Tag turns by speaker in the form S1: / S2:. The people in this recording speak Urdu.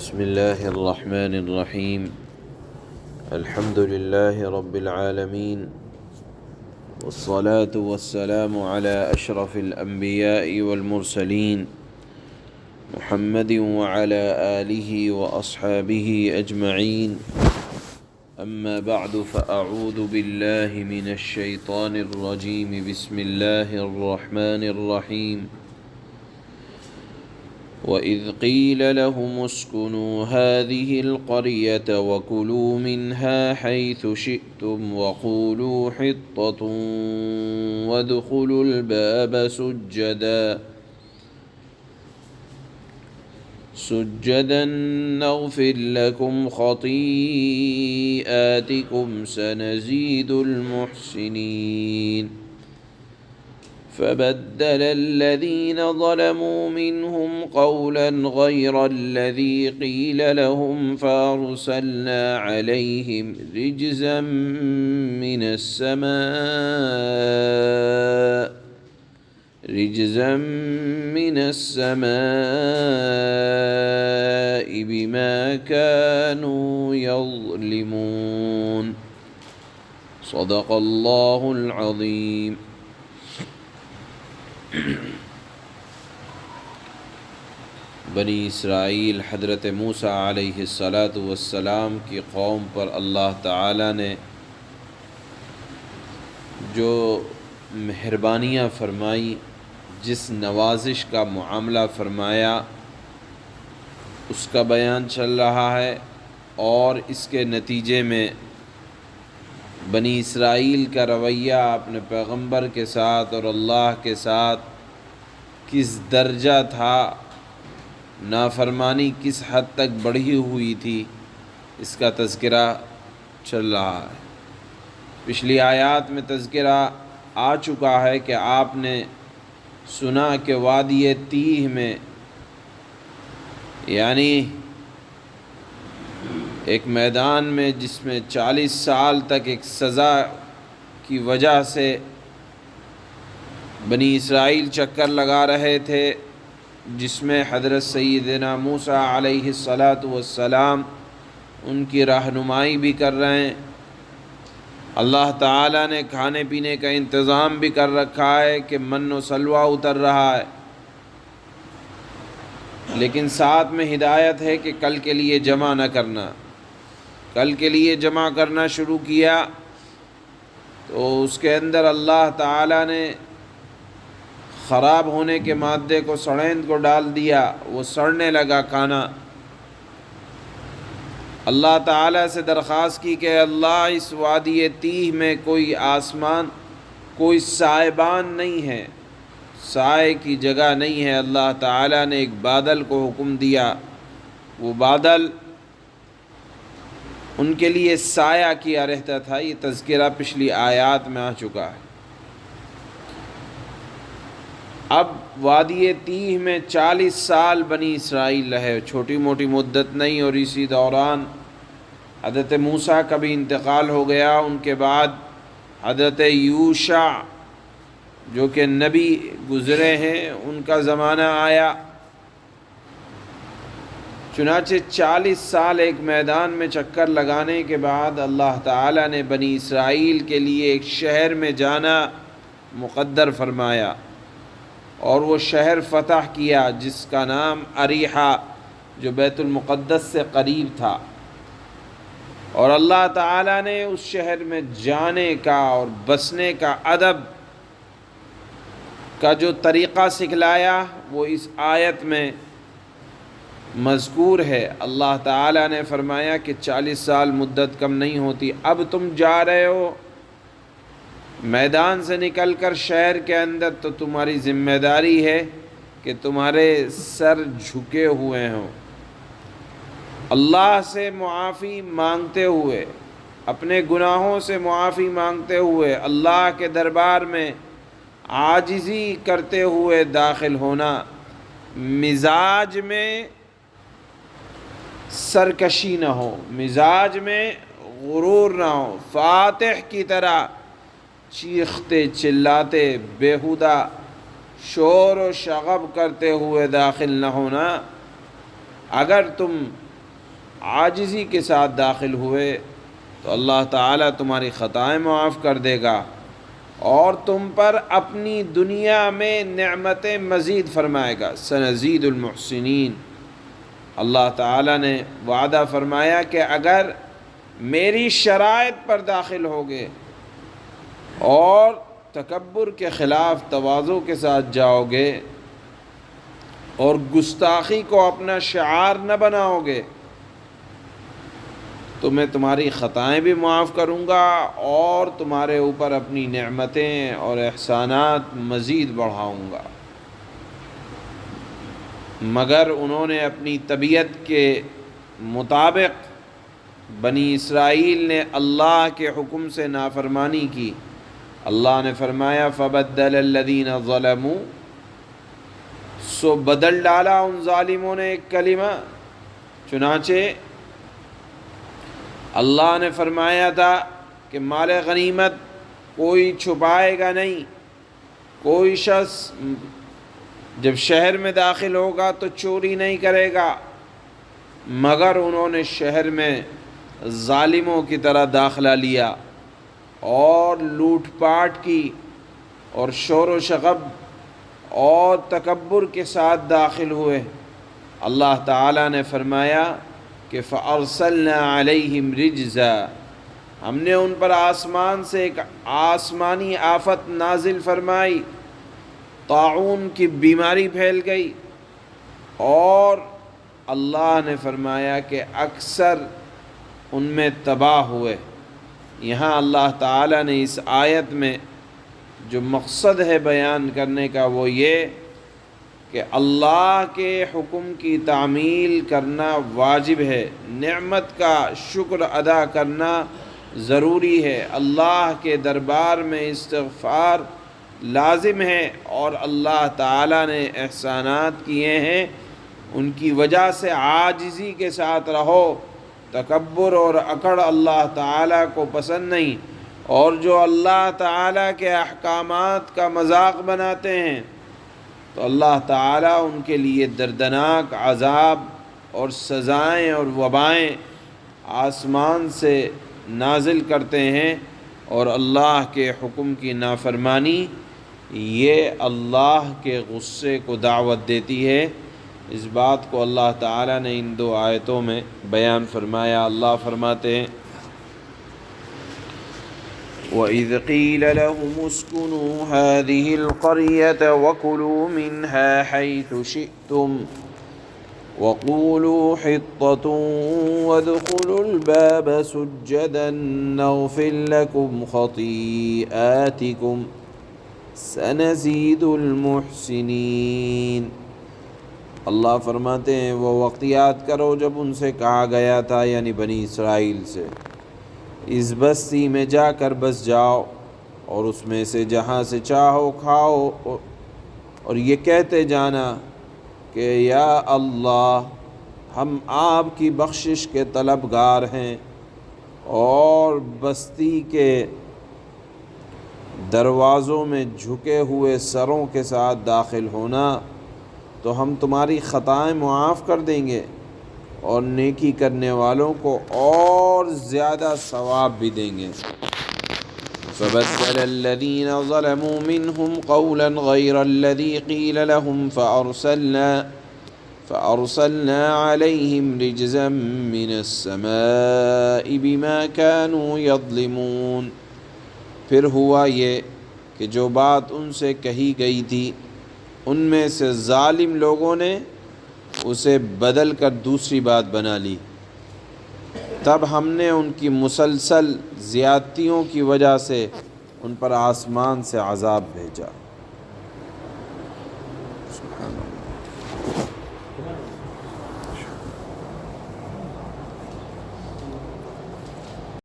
S1: بسم الله الرحمن الرحيم. الحمد لله رب العالمين، والصلاة والسلام على أشرف الأنبياء والمرسلين محمد وعلى آله وأصحابه أجمعين. أما بعد، فأعوذ بالله من الشيطان الرجيم. بسم الله الرحمن الرحيم. وَإِذْ قِيلَ لَهُمُ اسْكُنُوا هَٰذِهِ الْقَرْيَةَ وَكُلُوا مِنْهَا حَيْثُ شِئْتُمْ وَقُولُوا حِطَّةٌ وَادْخُلُوا الْبَابَ سُجَّدًا نَّغْفِرْ لَكُمْ خَطِيئَاتِكُمْ سَنَزِيدُ الْمُحْسِنِينَ. فبدل الذين ظلموا منهم قولا غير الذي قيل لهم فأرسلنا عليهم رجزا من السماء بما كانوا يظلمون. صدق الله العظيم. بنی اسرائیل حضرت موسیٰ علیہ السلام کی قوم پر اللہ تعالیٰ نے جو مہربانیاں فرمائی، جس نوازش کا معاملہ فرمایا، اس کا بیان چل رہا ہے، اور اس کے نتیجے میں بنی اسرائیل کا رویہ اپنے پیغمبر کے ساتھ اور اللہ کے ساتھ کس درجہ تھا، نافرمانی کس حد تک بڑھی ہوئی تھی، اس کا تذکرہ چل رہا ہے۔ پچھلی آیات میں تذکرہ آ چکا ہے کہ آپ نے سنا کہ وادی تیہ میں، یعنی ایک میدان میں جس میں 40 سال تک ایک سزا کی وجہ سے بنی اسرائیل چکر لگا رہے تھے، جس میں حضرت سیدنا موسیٰ علیہ السلام ان کی رہنمائی بھی کر رہے ہیں۔ اللہ تعالیٰ نے کھانے پینے کا انتظام بھی کر رکھا ہے کہ من و سلوہ اتر رہا ہے، لیکن ساتھ میں ہدایت ہے کہ کل کے لیے جمع نہ کرنا۔ کل کے لیے جمع کرنا شروع کیا تو اس کے اندر اللہ تعالیٰ نے خراب ہونے کے مادے کو، سڑیند کو ڈال دیا، وہ سڑنے لگا کھانا۔ اللہ تعالیٰ سے درخواست کی کہ اللہ، اس وادی تیہ میں کوئی آسمان، کوئی سائبان نہیں ہے، سائے کی جگہ نہیں ہے۔ اللہ تعالیٰ نے ایک بادل کو حکم دیا، وہ بادل ان کے لیے سایہ کیا رہتا تھا۔ یہ تذکرہ پچھلی آیات میں آ چکا ہے۔ اب وادی تیہ میں 40 سال بنی اسرائیل رہے، چھوٹی موٹی مدت نہیں، اور اسی دوران حضرت موسیٰ کا بھی انتقال ہو گیا۔ ان کے بعد حضرت یوشع جو کہ نبی گزرے ہیں، ان کا زمانہ آیا۔ چنانچہ 40 سال ایک میدان میں چکر لگانے کے بعد اللہ تعالیٰ نے بنی اسرائیل کے لیے ایک شہر میں جانا مقدر فرمایا، اور وہ شہر فتح کیا جس کا نام اریحہ، جو بیت المقدس سے قریب تھا۔ اور اللہ تعالیٰ نے اس شہر میں جانے کا اور بسنے کا ادب کا جو طریقہ سکھلایا، وہ اس آیت میں مذکور ہے۔ اللہ تعالیٰ نے فرمایا کہ 40 سال مدت کم نہیں ہوتی، اب تم جا رہے ہو میدان سے نکل کر شہر کے اندر، تو تمہاری ذمہ داری ہے کہ تمہارے سر جھکے ہوئے ہوں، اللہ سے معافی مانگتے ہوئے، اپنے گناہوں سے معافی مانگتے ہوئے، اللہ کے دربار میں عاجزی کرتے ہوئے داخل ہونا، مزاج میں سرکشی نہ ہو، مزاج میں غرور نہ ہو، فاتح کی طرح چیختے چلاتے بیہودہ شور و شغب کرتے ہوئے داخل نہ ہونا۔ اگر تم عاجزی کے ساتھ داخل ہوئے تو اللہ تعالیٰ تمہاری خطائیں معاف کر دے گا اور تم پر اپنی دنیا میں نعمتیں مزید فرمائے گا۔ سنزید المحسنین، اللہ تعالیٰ نے وعدہ فرمایا کہ اگر میری شرائط پر داخل ہوگے اور تکبر کے خلاف تواضع کے ساتھ جاؤ گے اور گستاخی کو اپنا شعار نہ بناؤ گے تو میں تمہاری خطائیں بھی معاف کروں گا اور تمہارے اوپر اپنی نعمتیں اور احسانات مزید بڑھاؤں گا۔ مگر انہوں نے اپنی طبیعت کے مطابق بنی اسرائیل نے اللہ کے حکم سے نافرمانی کی۔ اللہ نے فرمایا فبدل الذین ظلموا، سو بدل ڈالا ان ظالموں نے ایک کلمہ۔ چنانچہ اللہ نے فرمایا تھا کہ مال غنیمت کوئی چھپائے گا نہیں، کوئی شخص جب شہر میں داخل ہوگا تو چوری نہیں کرے گا، مگر انہوں نے شہر میں ظالموں کی طرح داخلہ لیا اور لوٹ پاٹ کی اور شور و شغب اور تکبر کے ساتھ داخل ہوئے۔ اللہ تعالیٰ نے فرمایا کہ فَأَرْسَلْنَا عَلَيْهِمْ رِجْزًا، ہم نے ان پر آسمان سے ایک آسمانی آفت نازل فرمائی، طاعون کی بیماری پھیل گئی، اور اللہ نے فرمایا کہ اکثر ان میں تباہ ہوئے۔ یہاں اللہ تعالیٰ نے اس آیت میں جو مقصد ہے بیان کرنے کا وہ یہ کہ اللہ کے حکم کی تعمیل کرنا واجب ہے، نعمت کا شکر ادا کرنا ضروری ہے، اللہ کے دربار میں استغفار لازم ہے، اور اللہ تعالیٰ نے احسانات کیے ہیں ان کی وجہ سے عاجزی کے ساتھ رہو۔ تکبر اور اکڑ اللہ تعالیٰ کو پسند نہیں، اور جو اللہ تعالیٰ کے احکامات کا مذاق بناتے ہیں تو اللہ تعالیٰ ان کے لیے دردناک عذاب اور سزائیں اور وبائیں آسمان سے نازل کرتے ہیں، اور اللہ کے حکم کی نافرمانی یہ اللہ کے غصے کو دعوت دیتی ہے۔ اس بات کو اللہ تعالیٰ نے ان دو آیتوں میں بیان فرمایا۔ اللہ فرماتے ہیں وَإِذْ قِيلَ لَهُمُ اسْكُنُوا هَٰذِهِ الْقَرْيَةَ وَكُلُوا مِنْهَا حَيْثُ شِئْتُمْ وَقُولُوا حِطَّةٌ وَادْخُلُوا الْبَابَ سُجَّدًا نَغْفِرْ لَكُمْ خَطِيئَاتِكُمْ سَنَزِيدُ الْمُحْسِنِينَ۔ اللہ فرماتے ہیں وہ وقت یاد کرو جب ان سے کہا گیا تھا، یعنی بنی اسرائیل سے، اس بستی میں جا کر بس جاؤ اور اس میں سے جہاں سے چاہو کھاؤ، اور یہ کہتے جانا کہ یا اللہ ہم آپ کی بخشش کے طلبگار ہیں، اور بستی کے دروازوں میں جھکے ہوئے سروں کے ساتھ داخل ہونا تو ہم تمہاری خطائیں معاف کر دیں گے اور نیکی کرنے والوں کو اور زیادہ ثواب بھی دیں گے۔ فَبَدَّلَ الَّذِينَ ظَلَمُوا مِنْهُمْ قَوْلًا غَيْرَ الَّذِي قِيلَ لَهُمْ فَأَرْسَلْنَا عَلَيْهِمْ رِجْزًا مِّنَ السَّمَاءِ بِمَا كَانُوا يَظْلِمُونَ۔ پھر ہوا یہ کہ جو بات ان سے کہی گئی تھی ان میں سے ظالم لوگوں نے اسے بدل کر دوسری بات بنا لی، تب ہم نے ان کی مسلسل زیادتیوں کی وجہ سے ان پر آسمان سے عذاب بھیجا۔ سبحان اللہ۔